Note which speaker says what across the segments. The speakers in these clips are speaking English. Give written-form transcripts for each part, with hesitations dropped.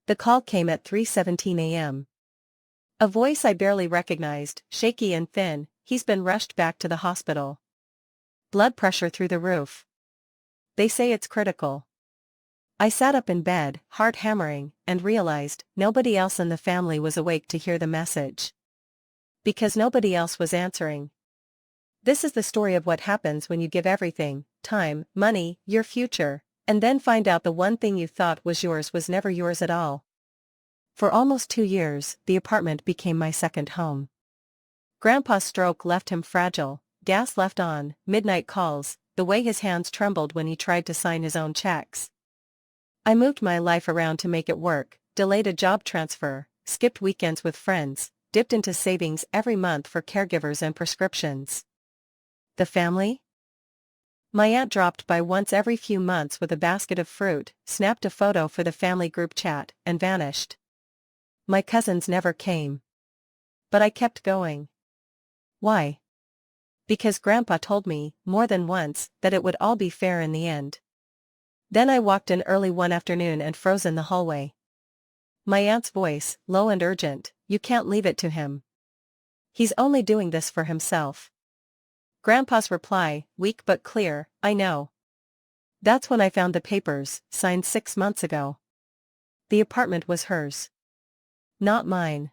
Speaker 1: The call came at 3:17 a.m. A voice I barely recognized, shaky and thin. He's been rushed back to the hospital. Blood pressure through the roof. They say it's critical. I sat up in bed, heart hammering, and realized nobody else in the family was awake to hear the message. Because nobody else was answering. This is the story of what happens when you give everything, time, money, your future, and then find out the one thing you thought was yours was never yours at all. For almost 2 years, the apartment became my second home. Grandpa's stroke left him fragile, gas left on, midnight calls, the way his hands trembled when he tried to sign his own checks. I moved my life around to make it work, delayed a job transfer, skipped weekends with friends, dipped into savings every month for caregivers and prescriptions. The family? My aunt dropped by once every few months with a basket of fruit, snapped a photo for the family group chat, and vanished. My cousins never came. But I kept going. Why? Because Grandpa told me, more than once, that it would all be fair in the end. Then I walked in early one afternoon and froze in the hallway. My aunt's voice, low and urgent, "You can't leave it to him. He's only doing this for himself." Grandpa's reply, weak but clear, "I know." That's when I found the papers, signed 6 months ago. The apartment was hers. Not mine.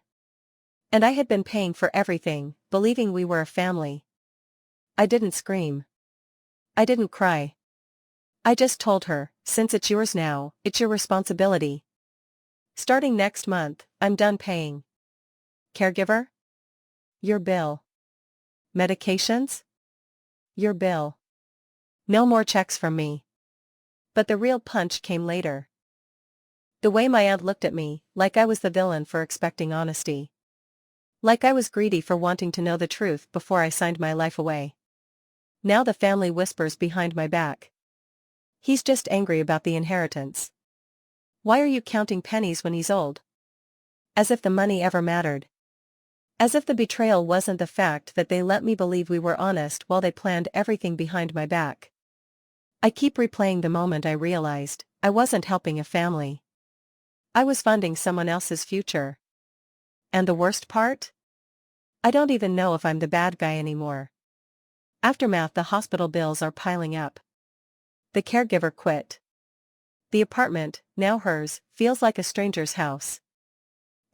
Speaker 1: And I had been paying for everything, believing we were a family. I didn't scream. I didn't cry. I just told her, since it's yours now, it's your responsibility. Starting next month, I'm done paying. Caregiver? Your bill. Medications? Your bill. No more checks from me. But the real punch came later. The way my aunt looked at me, like I was the villain for expecting honesty. Like I was greedy for wanting to know the truth before I signed my life away. Now the family whispers behind my back. He's just angry about the inheritance. Why are you counting pennies when he's old? As if the money ever mattered. As if the betrayal wasn't the fact that they let me believe we were honest while they planned everything behind my back. I keep replaying the moment I realized I wasn't helping a family. I was funding someone else's future. And the worst part? I don't even know if I'm the bad guy anymore. Aftermath: the hospital bills are piling up. The caregiver quit. The apartment, now hers, feels like a stranger's house.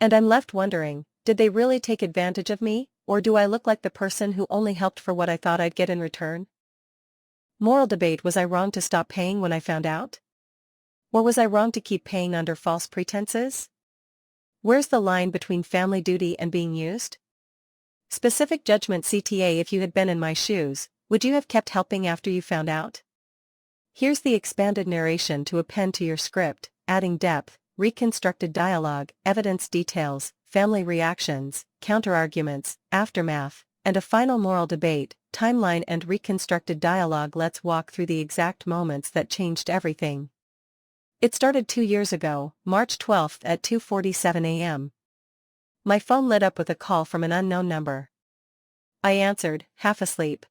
Speaker 1: And I'm left wondering, did they really take advantage of me, or do I look like the person who only helped for what I thought I'd get in return? Moral debate: was I wrong to stop paying when I found out? Or was I wrong to keep paying under false pretenses? Where's the line between family duty and being used? Specific judgment CTA: if you had been in my shoes, would you have kept helping after you found out? Here's the expanded narration to append to your script, adding depth, reconstructed dialogue, evidence details, family reactions, counterarguments, aftermath, and a final moral debate, timeline and reconstructed dialogue. Let's walk through the exact moments that changed everything. It started 2 years ago, March 12th at 2:47 a.m. My phone lit up with a call from an unknown number. I answered, half asleep.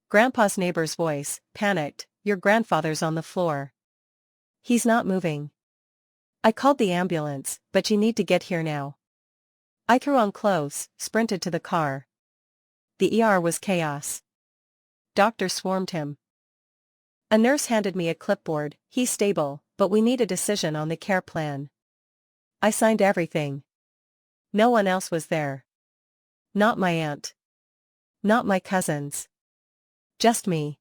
Speaker 1: Grandpa's neighbor's voice, panicked, "Your grandfather's on the floor. He's not moving. I called the ambulance, but you need to get here now." I threw on clothes, sprinted to the car. The ER was chaos. Doctors swarmed him. A nurse handed me a clipboard. "He's stable, but we need a decision on the care plan." I signed everything. No one else was there. Not my aunt. Not my cousins. Just me.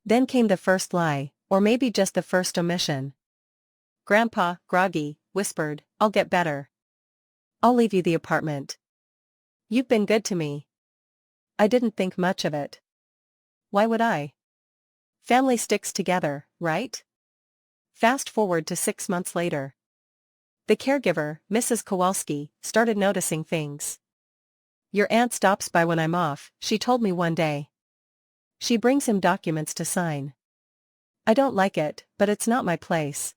Speaker 1: Then came the first lie, or maybe just the first omission. Grandpa, groggy, whispered, "I'll get better. I'll leave you the apartment. You've been good to me." I didn't think much of it. Why would I? Family sticks together, right? Fast forward to 6 months later. The caregiver, Mrs. Kowalski, started noticing things. "Your aunt stops by when I'm off," she told me one day. "She brings him documents to sign. I don't like it, but it's not my place."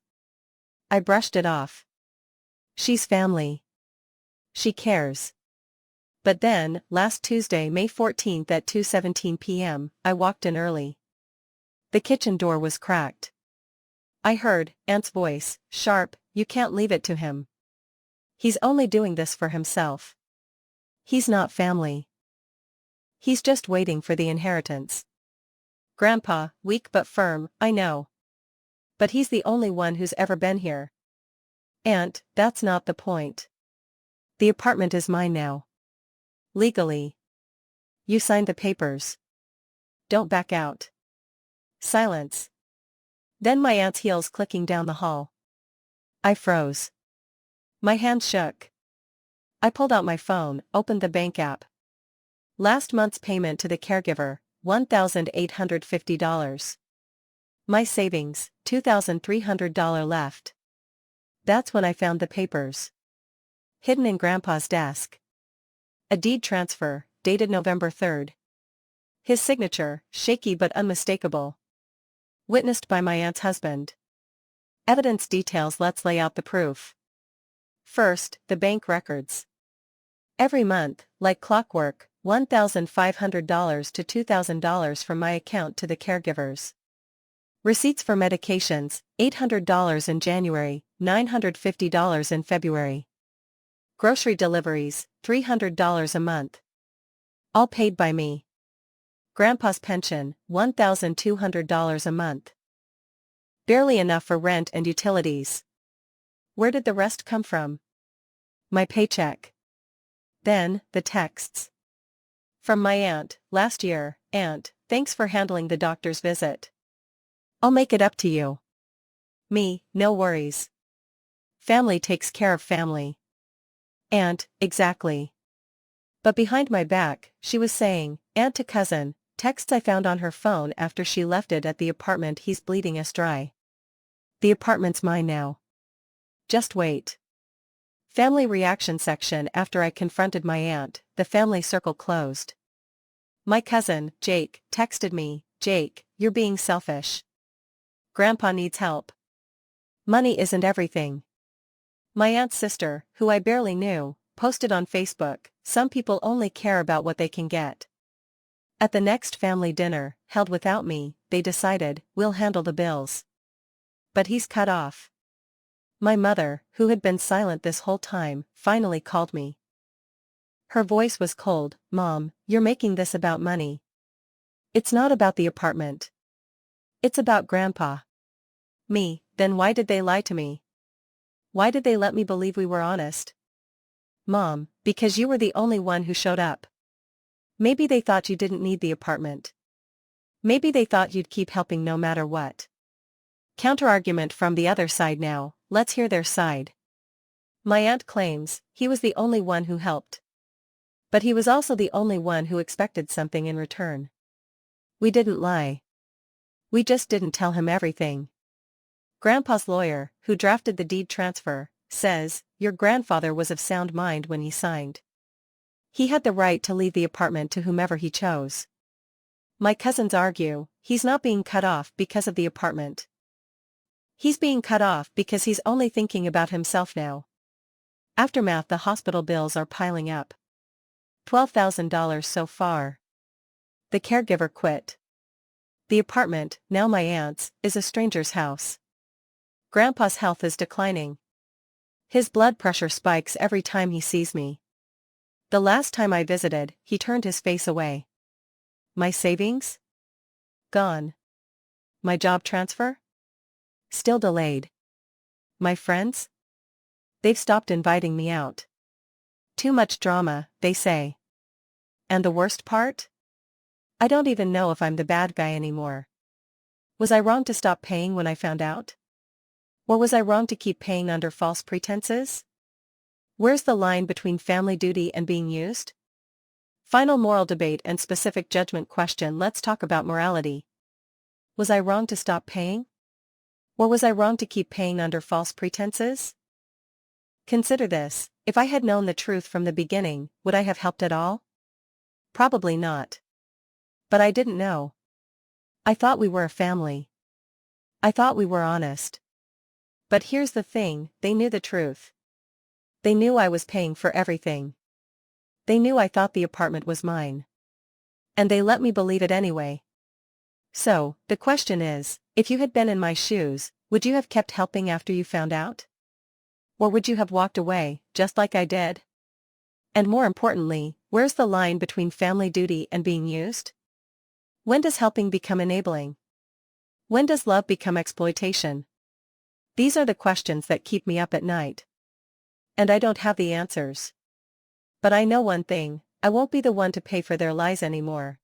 Speaker 1: I brushed it off. She's family. She cares. But then, last Tuesday, May 14th at 2:17 p.m., I walked in early. The kitchen door was cracked. I heard Aunt's voice, sharp, you can't leave it to him. He's only doing this for himself. He's not family. He's just waiting for the inheritance. Grandpa, weak but firm, I know. But he's the only one who's ever been here. Aunt, that's not the point. The apartment is mine now. Legally. You signed the papers. Don't back out. Silence. Then my aunt's heels clicking down the hall. I froze. My hands shook. I pulled out my phone, opened the bank app. Last month's payment to the caregiver, $1,850. My savings, $2,300 left. That's when I found the papers. Hidden in Grandpa's desk. A deed transfer, dated November 3rd. His signature, shaky but unmistakable. Witnessed by my aunt's husband. Evidence details. Let's lay out the proof. First, the bank records. Every month, like clockwork, $1,500 to $2,000 from my account to the caregivers. Receipts for medications, $800 in January, $950 in February. Grocery deliveries, $300 a month. All paid by me. Grandpa's pension, $1,200 a month. Barely enough for rent and utilities. Where did the rest come from? My paycheck. Then, the texts. From my aunt, last year, Aunt, thanks for handling the doctor's visit. I'll make it up to you. Me, no worries. Family takes care of family. Aunt, exactly. But behind my back, she was saying, aunt to cousin, texts I found on her phone after she left it at the apartment. He's bleeding us dry. The apartment's mine now. Just wait. Family reaction section. After I confronted my aunt, the family circle closed. My cousin, Jake, texted me, Jake, you're being selfish. Grandpa needs help. Money isn't everything. My aunt's sister, who I barely knew, posted on Facebook, some people only care about what they can get. At the next family dinner, held without me, they decided, we'll handle the bills. But he's cut off. My mother, who had been silent this whole time, finally called me. Her voice was cold. Mom, you're making this about money. It's not about the apartment. It's about Grandpa. Me, then why did they lie to me? Why did they let me believe we were honest? Mom, because you were the only one who showed up. Maybe they thought you didn't need the apartment. Maybe they thought you'd keep helping no matter what. Counterargument from the other side now, let's hear their side. My aunt claims, he was the only one who helped. But he was also the only one who expected something in return. We didn't lie. We just didn't tell him everything. Grandpa's lawyer, who drafted the deed transfer, says, your grandfather was of sound mind when he signed. He had the right to leave the apartment to whomever he chose. My cousins argue, he's not being cut off because of the apartment. He's being cut off because he's only thinking about himself now. Aftermath. The hospital bills are piling up. $12,000 so far. The caregiver quit. The apartment, now my aunt's, is a stranger's house. Grandpa's health is declining. His blood pressure spikes every time he sees me. The last time I visited, he turned his face away. My savings? Gone. My job transfer? Still delayed. My friends? They've stopped inviting me out. Too much drama, they say. And the worst part? I don't even know if I'm the bad guy anymore. Was I wrong to stop paying when I found out? Or was I wrong to keep paying under false pretenses? Where's the line between family duty and being used? Final moral debate and specific judgment question. Let's talk about morality. Was I wrong to stop paying? Or was I wrong to keep paying under false pretenses? Consider this, if I had known the truth from the beginning, would I have helped at all? Probably not. But I didn't know. I thought we were a family. I thought we were honest. But here's the thing, they knew the truth. They knew I was paying for everything. They knew I thought the apartment was mine. And they let me believe it anyway. So, the question is, if you had been in my shoes, Would you have kept helping after you found out? Or would you have walked away, just like I did? And more importantly, where's the line between family duty and being used? When does helping become enabling? When does love become exploitation? These are the questions that keep me up at night. And I don't have the answers. But I know one thing, I won't be the one to pay for their lies anymore.